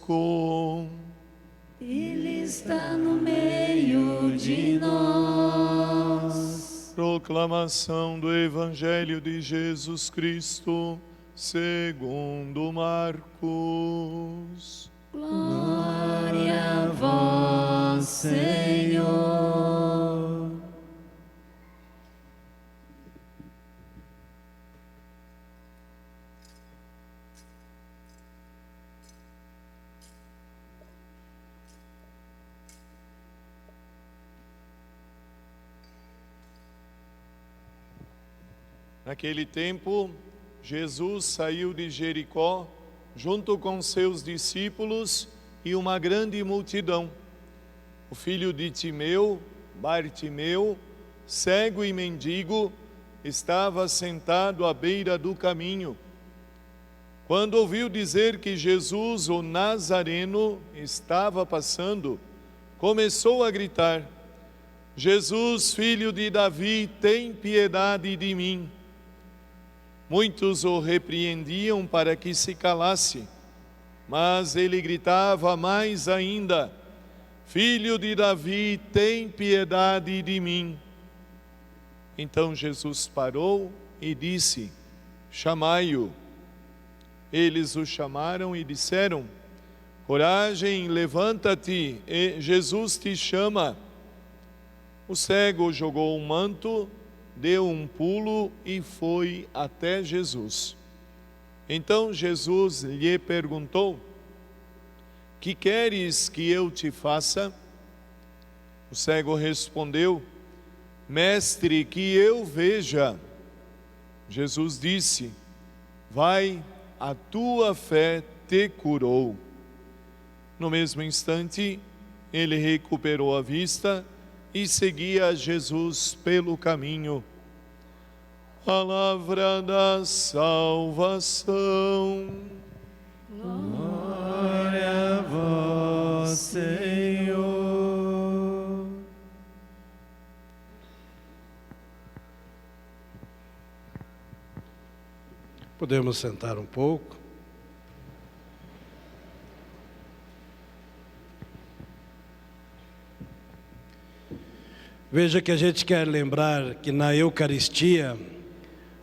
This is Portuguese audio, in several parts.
conosco. Ele está no meio de nós. Proclamação do Evangelho de Jesus Cristo, segundo Marcos. Glória a vós, Senhor. Naquele tempo, Jesus saiu de Jericó, junto com seus discípulos e uma grande multidão. O filho de Timeu, Bartimeu, cego e mendigo, estava sentado à beira do caminho. Quando ouviu dizer que Jesus, o Nazareno, estava passando, começou a gritar: Jesus, filho de Davi, tem piedade de mim. Muitos o repreendiam para que se calasse, mas ele gritava mais ainda: Filho de Davi, tem piedade de mim. Então Jesus parou e disse: Chamai-o. Eles o chamaram e disseram: Coragem, levanta-te, Jesus te chama. O cego jogou um manto, deu um pulo e foi até Jesus. Então Jesus lhe perguntou: Que queres que eu te faça? O cego respondeu: Mestre, que eu veja. Jesus disse: Vai, a tua fé te curou. No mesmo instante, ele recuperou a vista e seguia Jesus pelo caminho. Palavra da salvação. Glória a vós, Senhor. Podemos sentar um pouco. Veja que a gente quer lembrar que na Eucaristia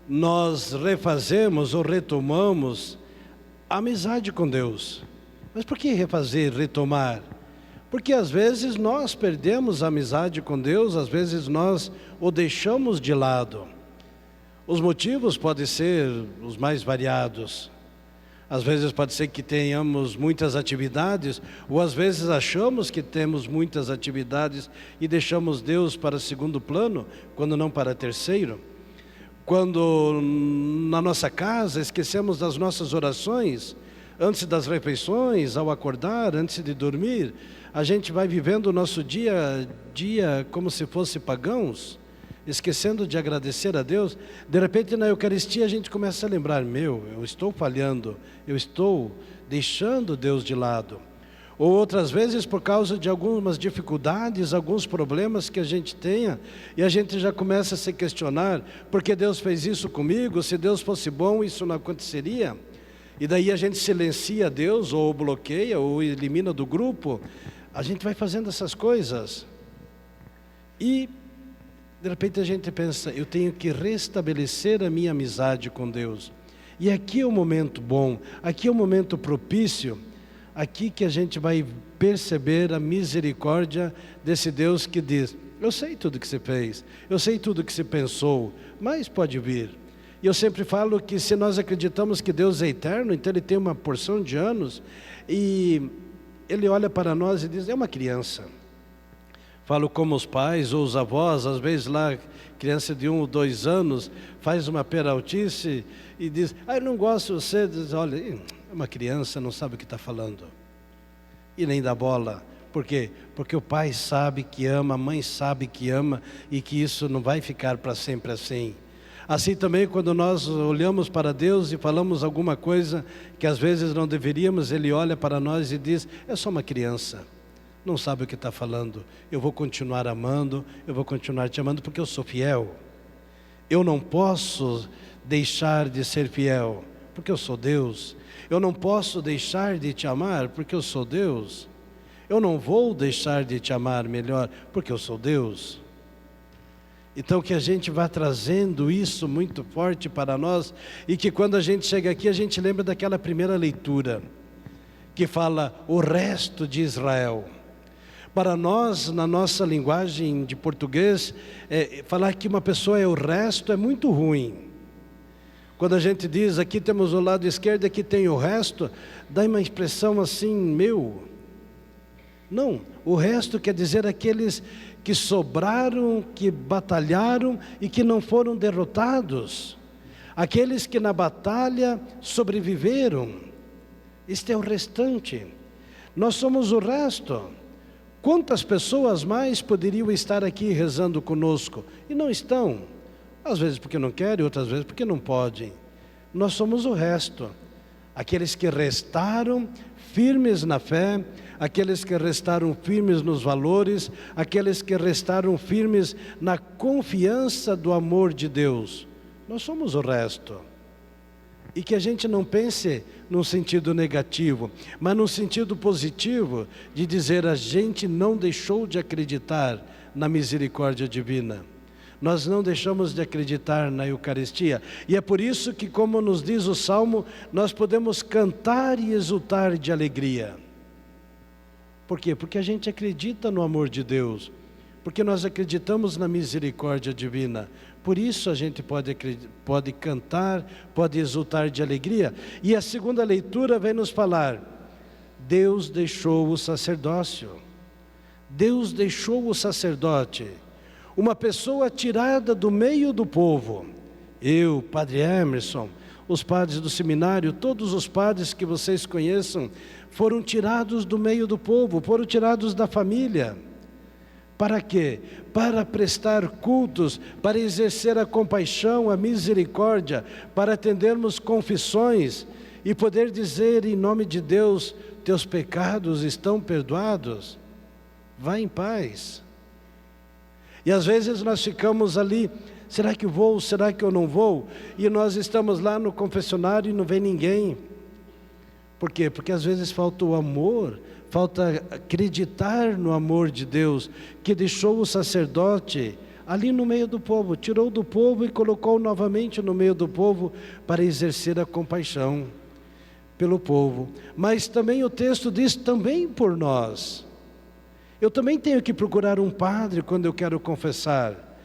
nós refazemos ou retomamos a amizade com Deus. Mas por que refazer, retomar? Porque às vezes nós perdemos a amizade com Deus, às vezes nós o deixamos de lado. Os motivos podem ser os mais variados. Às vezes pode ser que tenhamos muitas atividades, ou às vezes achamos que temos muitas atividades e deixamos Deus para segundo plano, quando não para terceiro. Quando na nossa casa esquecemos das nossas orações, antes das refeições, ao acordar, antes de dormir, a gente vai vivendo o nosso dia a dia como se fosse pagãos, esquecendo de agradecer a Deus. De repente na Eucaristia a gente começa a lembrar: eu estou falhando, eu estou deixando Deus de lado. Ou outras vezes por causa de algumas dificuldades, alguns problemas que a gente tenha, e a gente já começa a se questionar: por que Deus fez isso comigo? Se Deus fosse bom, isso não aconteceria. E daí a gente silencia Deus, ou bloqueia, ou elimina do grupo. A gente vai fazendo essas coisas. E de repente a gente pensa: eu tenho que restabelecer a minha amizade com Deus. E aqui é o momento bom, aqui é o momento propício, aqui que a gente vai perceber a misericórdia desse Deus que diz: eu sei tudo que você fez, eu sei tudo que você pensou, mas pode vir. E eu sempre falo que se nós acreditamos que Deus é eterno, então Ele tem uma porção de anos, e Ele olha para nós e diz: é uma criança. Falo como os pais ou os avós, às vezes lá, criança de 1 ou 2 anos, faz uma peraltice e diz: eu não gosto de você. Diz: olha, é uma criança, não sabe o que está falando. E nem dá bola. Por quê? Porque o pai sabe que ama, a mãe sabe que ama, e que isso não vai ficar para sempre assim. Assim também quando nós olhamos para Deus e falamos alguma coisa que às vezes não deveríamos, Ele olha para nós e diz: é só uma criança, não sabe o que está falando. Eu vou continuar amando, eu vou continuar te amando, porque eu sou fiel. Eu não posso deixar de ser fiel, porque eu sou Deus. Eu não posso deixar de te amar porque eu sou Deus. Eu não vou deixar de te amar melhor porque eu sou Deus. Então que a gente vá trazendo isso muito forte para nós e que quando a gente chega aqui a gente lembra daquela primeira leitura que fala o resto de Israel. Para nós, na nossa linguagem de português, falar que uma pessoa é o resto é muito ruim. Quando a gente diz, aqui temos o lado esquerdo, aqui tem o resto, dá uma expressão assim, meu. Não, o resto quer dizer aqueles que sobraram, que batalharam e que não foram derrotados. Aqueles que na batalha sobreviveram. Este é o restante. Nós somos o resto. Quantas pessoas mais poderiam estar aqui rezando conosco? E não estão. Às vezes porque não querem, outras vezes porque não podem. Nós somos o resto. Aqueles que restaram firmes na fé, aqueles que restaram firmes nos valores, aqueles que restaram firmes na confiança do amor de Deus. Nós somos o resto. E que a gente não pense num sentido negativo, mas num sentido positivo, de dizer a gente não deixou de acreditar na misericórdia divina. Nós não deixamos de acreditar na Eucaristia. E é por isso que, como nos diz o Salmo, nós podemos cantar e exultar de alegria. Por quê? Porque a gente acredita no amor de Deus. Porque nós acreditamos na misericórdia divina. Por isso a gente pode cantar, pode exultar de alegria. E a segunda leitura vem nos falar, Deus deixou o sacerdócio. Deus deixou o sacerdote. Uma pessoa tirada do meio do povo. Eu, Padre Emerson, os padres do seminário, todos os padres que vocês conheçam, foram tirados do meio do povo, foram tirados da família. Para quê? Para prestar cultos, para exercer a compaixão, a misericórdia, para atendermos confissões e poder dizer em nome de Deus, teus pecados estão perdoados. Vá em paz. E às vezes nós ficamos ali, será que vou, será que eu não vou? E nós estamos lá no confessionário e não vem ninguém. Por quê? Porque às vezes falta o amor, falta acreditar no amor de Deus, que deixou o sacerdote ali no meio do povo, tirou do povo e colocou novamente no meio do povo para exercer a compaixão pelo povo. Mas também o texto diz também por nós. Eu também tenho que procurar um padre quando eu quero confessar.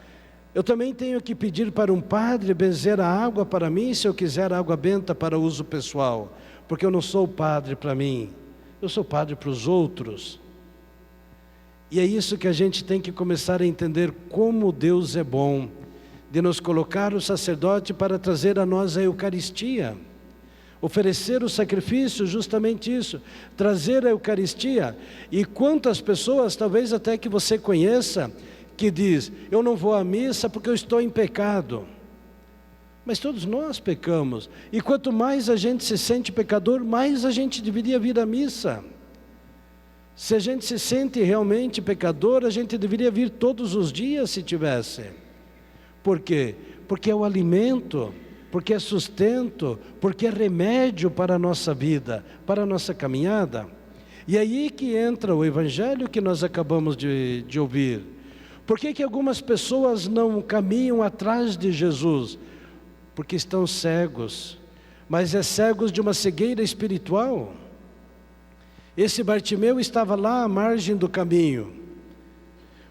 Eu também tenho que pedir para um padre benzer a água para mim, se eu quiser água benta para uso pessoal. Porque eu não sou padre para mim, eu sou padre para os outros. E é isso que a gente tem que começar a entender, como Deus é bom, de nos colocar o sacerdote para trazer a nós a Eucaristia. Oferecer o sacrifício, justamente isso, trazer a Eucaristia. E quantas pessoas, talvez até que você conheça, que diz, eu não vou à missa porque eu estou em pecado. Mas todos nós pecamos. E quanto mais a gente se sente pecador, mais a gente deveria vir à missa. Se a gente se sente realmente pecador, a gente deveria vir todos os dias se tivesse. Por quê? Porque é o alimento, porque é sustento, porque é remédio para a nossa vida, para a nossa caminhada. E aí que entra o Evangelho que nós acabamos de ouvir. Por que algumas pessoas não caminham atrás de Jesus? Porque estão cegos, mas é cegos de uma cegueira espiritual. Esse Bartimeu estava lá à margem do caminho.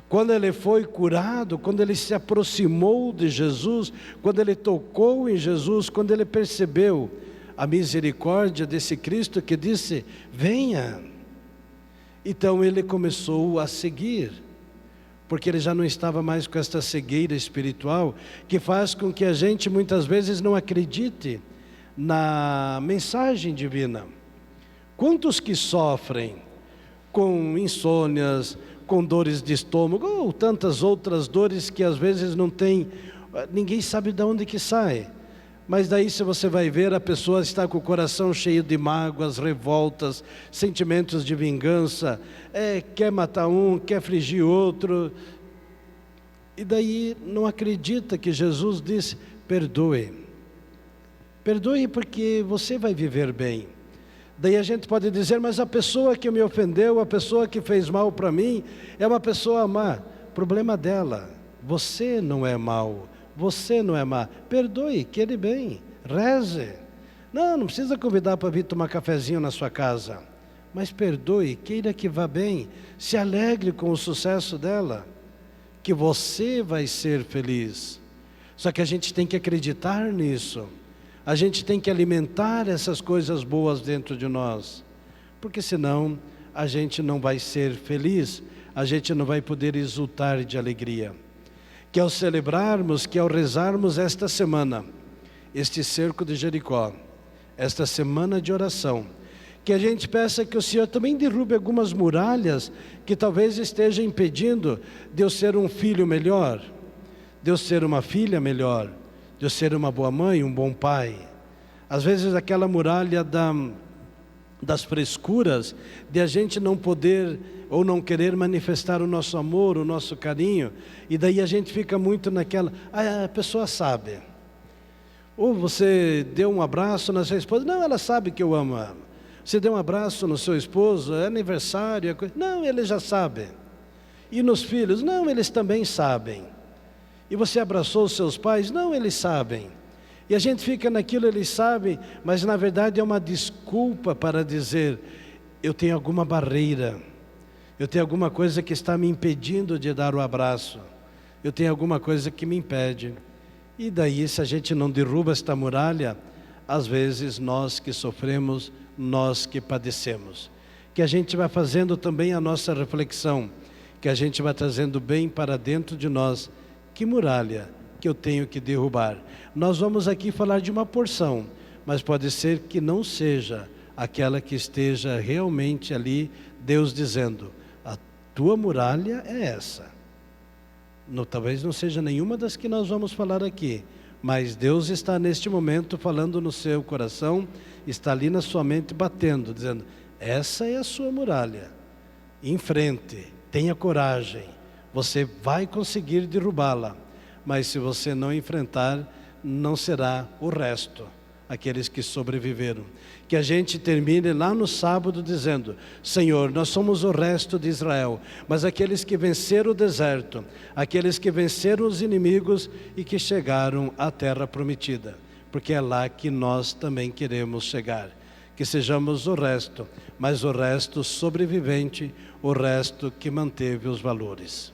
Quando ele foi curado, quando ele se aproximou de Jesus, quando ele tocou em Jesus, quando ele percebeu a misericórdia desse Cristo que disse, venha. Então ele começou a seguir. Porque ele já não estava mais com esta cegueira espiritual, que faz com que a gente muitas vezes não acredite na mensagem divina. Quantos que sofrem com insônias, com dores de estômago, ou tantas outras dores que às vezes não tem, ninguém sabe de onde que sai. Mas daí, se você vai ver, a pessoa está com o coração cheio de mágoas, revoltas, sentimentos de vingança, quer matar um, quer afligir outro. E daí não acredita que Jesus disse, perdoe. Perdoe porque você vai viver bem. Daí a gente pode dizer, mas a pessoa que me ofendeu, a pessoa que fez mal para mim, é uma pessoa má. Problema dela. Você não é mau, você não é má. Perdoe, queire bem, reze. Não precisa convidar para vir tomar cafezinho na sua casa. Mas perdoe, queira que vá bem, se alegre com o sucesso dela, que você vai ser feliz. Só que a gente tem que acreditar nisso. A gente tem que alimentar essas coisas boas dentro de nós, porque senão a gente não vai ser feliz, a gente não vai poder exultar de alegria. Que ao celebrarmos, que ao rezarmos esta semana, este cerco de Jericó, esta semana de oração, que a gente peça que o Senhor também derrube algumas muralhas que talvez estejam impedindo de eu ser um filho melhor, de eu ser uma filha melhor, de eu ser uma boa mãe, um bom pai. Às vezes aquela muralha das frescuras, de a gente não poder ou não querer manifestar o nosso amor, o nosso carinho, e daí a gente fica muito naquela, a pessoa sabe. Ou você deu um abraço na sua esposa, não, ela sabe que eu amo ela. Você deu um abraço no seu esposo, é aniversário, é coisa, não, ele já sabe. E nos filhos, não, eles também sabem. E você abraçou os seus pais? Não, eles sabem. E a gente fica naquilo, eles sabem, mas na verdade é uma desculpa para dizer, eu tenho alguma barreira, eu tenho alguma coisa que está me impedindo de dar o abraço, eu tenho alguma coisa que me impede. E daí, se a gente não derruba esta muralha, às vezes nós que sofremos, nós que padecemos. Que a gente vai fazendo também a nossa reflexão, que a gente vai trazendo bem para dentro de nós. Que muralha que eu tenho que derrubar? Nós vamos aqui falar de uma porção, mas pode ser que não seja aquela que esteja realmente ali, Deus dizendo, a tua muralha é essa. Talvez não seja nenhuma das que nós vamos falar aqui, mas Deus está neste momento falando no seu coração, está ali na sua mente batendo, dizendo, essa é a sua muralha, em frente, tenha coragem, você vai conseguir derrubá-la, mas se você não enfrentar, não será o resto, aqueles que sobreviveram. Que a gente termine lá no sábado dizendo, Senhor, nós somos o resto de Israel, mas aqueles que venceram o deserto, aqueles que venceram os inimigos e que chegaram à terra prometida, porque é lá que nós também queremos chegar. Que sejamos o resto, mas o resto sobrevivente, o resto que manteve os valores.